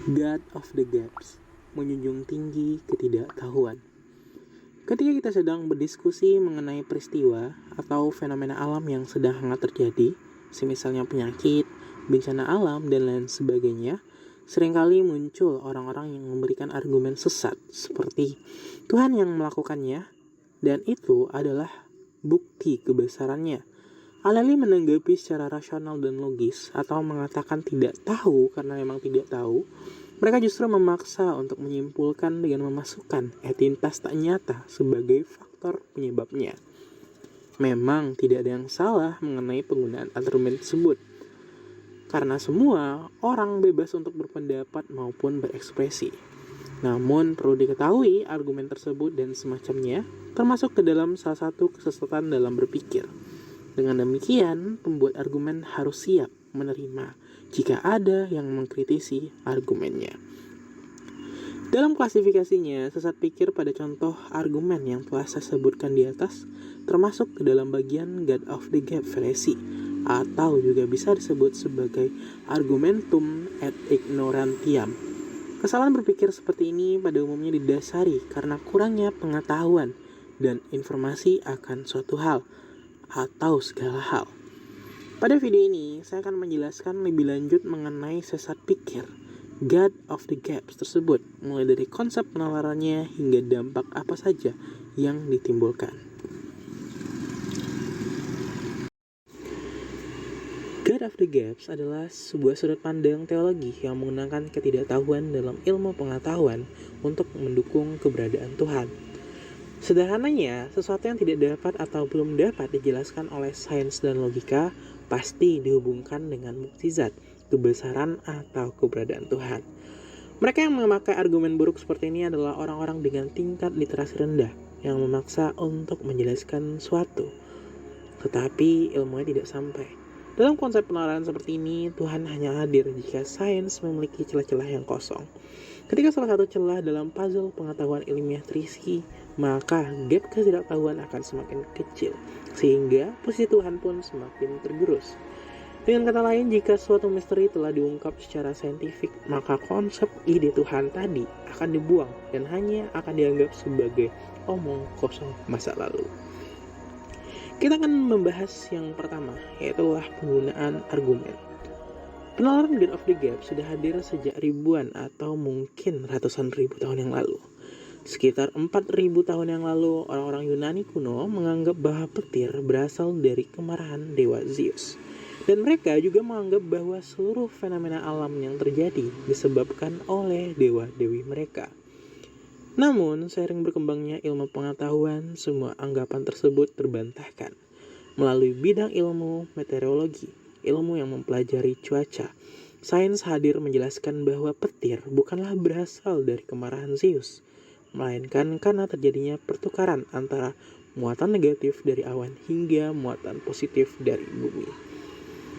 God of the Gaps, menjunjung tinggi ketidaktahuan. Ketika kita sedang berdiskusi mengenai peristiwa atau fenomena alam yang sedang hangat terjadi, semisalnya penyakit, bencana alam, dan lain sebagainya, seringkali muncul orang-orang yang memberikan argumen sesat seperti Tuhan yang melakukannya, dan itu adalah bukti kebesarannya. Alali menanggapi secara rasional dan logis atau mengatakan tidak tahu karena memang tidak tahu, mereka justru memaksa untuk menyimpulkan dengan memasukkan entitas tak nyata sebagai faktor penyebabnya. Memang tidak ada yang salah mengenai penggunaan argumen tersebut, karena semua orang bebas untuk berpendapat maupun berekspresi. Namun perlu diketahui argumen tersebut dan semacamnya termasuk ke dalam salah satu kesesatan dalam berpikir. Dengan demikian, pembuat argumen harus siap menerima jika ada yang mengkritisi argumennya. Dalam klasifikasinya, sesat pikir pada contoh argumen yang telah saya sebutkan di atas termasuk ke dalam bagian God of the Gap fallacy, atau juga bisa disebut sebagai argumentum ad ignorantiam. Kesalahan berpikir seperti ini pada umumnya didasari karena kurangnya pengetahuan dan informasi akan suatu hal atau segala hal. Pada video ini, saya akan menjelaskan lebih lanjut mengenai sesat pikir God of the Gaps tersebut, mulai dari konsep penalarannya hingga dampak apa saja yang ditimbulkan. God of the Gaps adalah sebuah sudut pandang teologi yang menggunakan ketidaktahuan dalam ilmu pengetahuan untuk mendukung keberadaan Tuhan. Sederhananya, sesuatu yang tidak dapat atau belum dapat dijelaskan oleh sains dan logika pasti dihubungkan dengan mukjizat, kebesaran, atau keberadaan Tuhan. Mereka yang memakai argumen buruk seperti ini adalah orang-orang dengan tingkat literasi rendah yang memaksa untuk menjelaskan suatu, tetapi ilmunya tidak sampai. Dalam konsep penalaran seperti ini, Tuhan hanya hadir jika sains memiliki celah-celah yang kosong. Ketika salah satu celah dalam puzzle pengetahuan ilmiah terisi, maka gap ketidaktahuan akan semakin kecil, sehingga posisi Tuhan pun semakin tergerus. Dengan kata lain, jika suatu misteri telah diungkap secara saintifik, maka konsep ide Tuhan tadi akan dibuang dan hanya akan dianggap sebagai omong kosong masa lalu. Kita akan membahas yang pertama, yaitu penggunaan argumen. Penalaran God of the Gap sudah hadir sejak ribuan atau mungkin ratusan ribu tahun yang lalu. Sekitar 4.000 tahun yang lalu, orang-orang Yunani kuno menganggap bahwa petir berasal dari kemarahan dewa Zeus. Dan mereka juga menganggap bahwa seluruh fenomena alam yang terjadi disebabkan oleh dewa-dewi mereka. Namun, seiring berkembangnya ilmu pengetahuan, semua anggapan tersebut terbantahkan. Melalui bidang ilmu meteorologi, ilmu yang mempelajari cuaca, sains hadir menjelaskan bahwa petir bukanlah berasal dari kemarahan Zeus, melainkan karena terjadinya pertukaran antara muatan negatif dari awan hingga muatan positif dari bumi.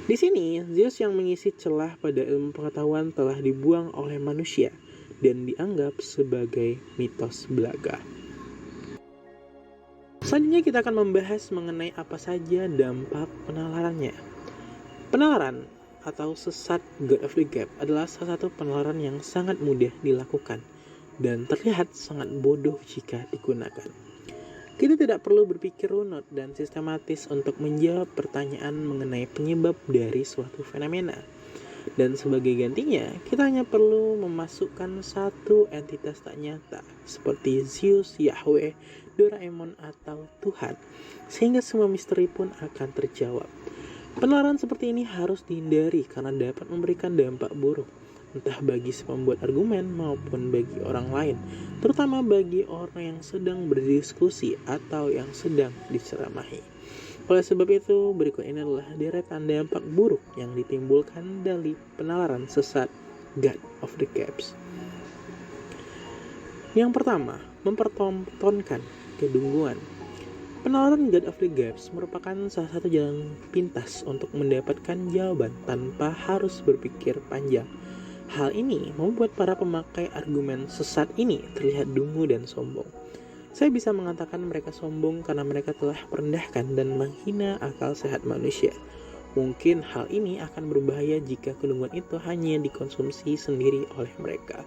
Di sini, Zeus yang mengisi celah pada ilmu pengetahuan telah dibuang oleh manusia dan dianggap sebagai mitos belaga. Selanjutnya kita akan membahas mengenai apa saja dampak penalarannya. Penalaran atau sesat God of the Gap adalah salah satu penalaran yang sangat mudah dilakukan dan terlihat sangat bodoh jika digunakan. Kita tidak perlu berpikir runut dan sistematis untuk menjawab pertanyaan mengenai penyebab dari suatu fenomena. Dan sebagai gantinya, kita hanya perlu memasukkan satu entitas tak nyata seperti Zeus, Yahweh, Doraemon, atau Tuhan, sehingga semua misteri pun akan terjawab. Penalaran seperti ini harus dihindari karena dapat memberikan dampak buruk, entah bagi si pembuat argumen maupun bagi orang lain, terutama bagi orang yang sedang berdiskusi atau yang sedang diceramahi. Oleh sebab itu, berikut ini adalah deretan dampak buruk yang ditimbulkan dari penalaran sesat God of the Gaps. Yang pertama, mempertontonkan kedunguan. Penalaran God of the Gaps merupakan salah satu jalan pintas untuk mendapatkan jawaban tanpa harus berpikir panjang. Hal ini membuat para pemakai argumen sesat ini terlihat dungu dan sombong. Saya bisa mengatakan mereka sombong karena mereka telah merendahkan dan menghina akal sehat manusia. Mungkin hal ini akan berbahaya jika kedunguan itu hanya dikonsumsi sendiri oleh mereka.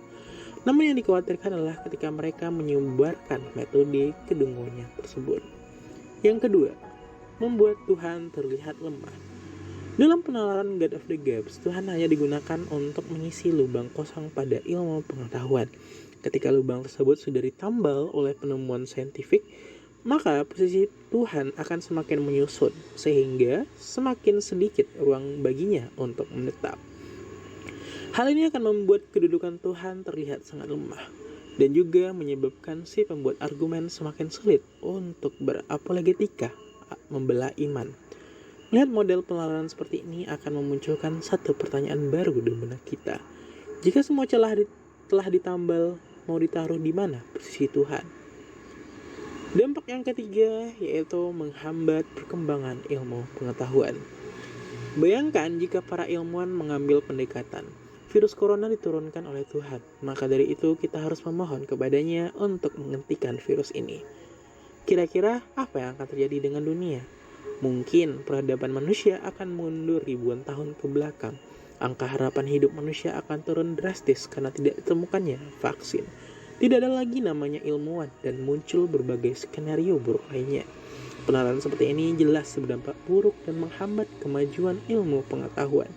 Namun yang dikhawatirkan adalah ketika mereka menyebarkan metode kedunguannya tersebut. Yang kedua, membuat Tuhan terlihat lemah. Dalam penalaran God of the Gaps, Tuhan hanya digunakan untuk mengisi lubang kosong pada ilmu pengetahuan. Ketika lubang tersebut sudah ditambal oleh penemuan saintifik, maka posisi Tuhan akan semakin menyusut, sehingga semakin sedikit ruang baginya untuk menetap. Hal ini akan membuat kedudukan Tuhan terlihat sangat lemah, dan juga menyebabkan si pembuat argumen semakin sulit untuk berapologetika, membela iman. Melihat model penalaran seperti ini akan memunculkan satu pertanyaan baru di benak kita. Jika semua celah telah ditambal, mau ditaruh di mana posisi Tuhan? Dampak yang ketiga yaitu menghambat perkembangan ilmu pengetahuan. Bayangkan jika para ilmuwan mengambil pendekatan virus corona diturunkan oleh Tuhan, maka dari itu kita harus memohon kepadanya untuk menghentikan virus ini. Kira-kira apa yang akan terjadi dengan dunia? Mungkin peradaban manusia akan mundur ribuan tahun ke belakang. Angka harapan hidup manusia akan turun drastis karena tidak ditemukannya vaksin. Tidak ada lagi namanya ilmuwan dan muncul berbagai skenario buruk lainnya. Penalaran seperti ini jelas berdampak buruk dan menghambat kemajuan ilmu pengetahuan.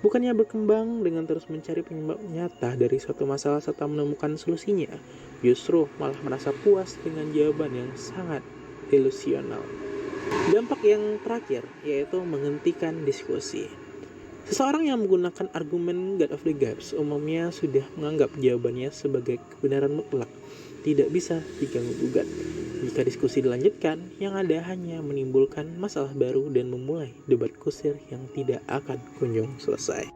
Bukannya berkembang dengan terus mencari penyebab nyata dari suatu masalah serta menemukan solusinya, justru malah merasa puas dengan jawaban yang sangat delusional. Dampak yang terakhir yaitu menghentikan diskusi. Seseorang yang menggunakan argumen God of the Gaps umumnya sudah menganggap jawabannya sebagai kebenaran mutlak, tidak bisa diganggu-gugat. Jika diskusi dilanjutkan, yang ada hanya menimbulkan masalah baru dan memulai debat kusir yang tidak akan kunjung selesai.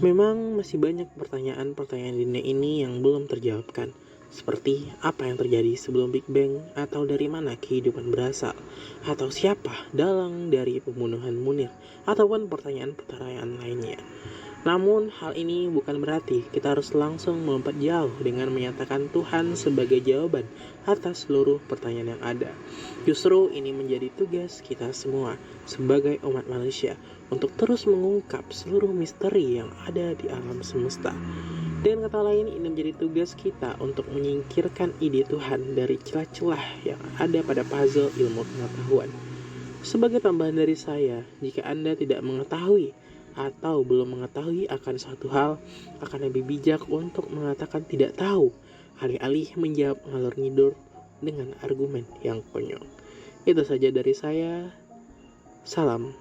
Memang masih banyak pertanyaan-pertanyaan di dunia ini yang belum terjawabkan. Seperti apa yang terjadi sebelum Big Bang, atau dari mana kehidupan berasal, atau siapa dalang dari pembunuhan Munir, ataupun pertanyaan-pertanyaan lainnya. Namun hal ini bukan berarti kita harus langsung melompat jauh dengan menyatakan Tuhan sebagai jawaban atas seluruh pertanyaan yang ada. Justru ini menjadi tugas kita semua sebagai umat manusia untuk terus mengungkap seluruh misteri yang ada di alam semesta. Dengan kata lain, ini menjadi tugas kita untuk menyingkirkan ide Tuhan dari celah-celah yang ada pada puzzle ilmu pengetahuan. Sebagai tambahan dari saya, jika Anda tidak mengetahui atau belum mengetahui akan suatu hal, akan lebih bijak untuk mengatakan tidak tahu, alih-alih menjawab ngalor ngidul dengan argumen yang konyol. Itu saja dari saya. Salam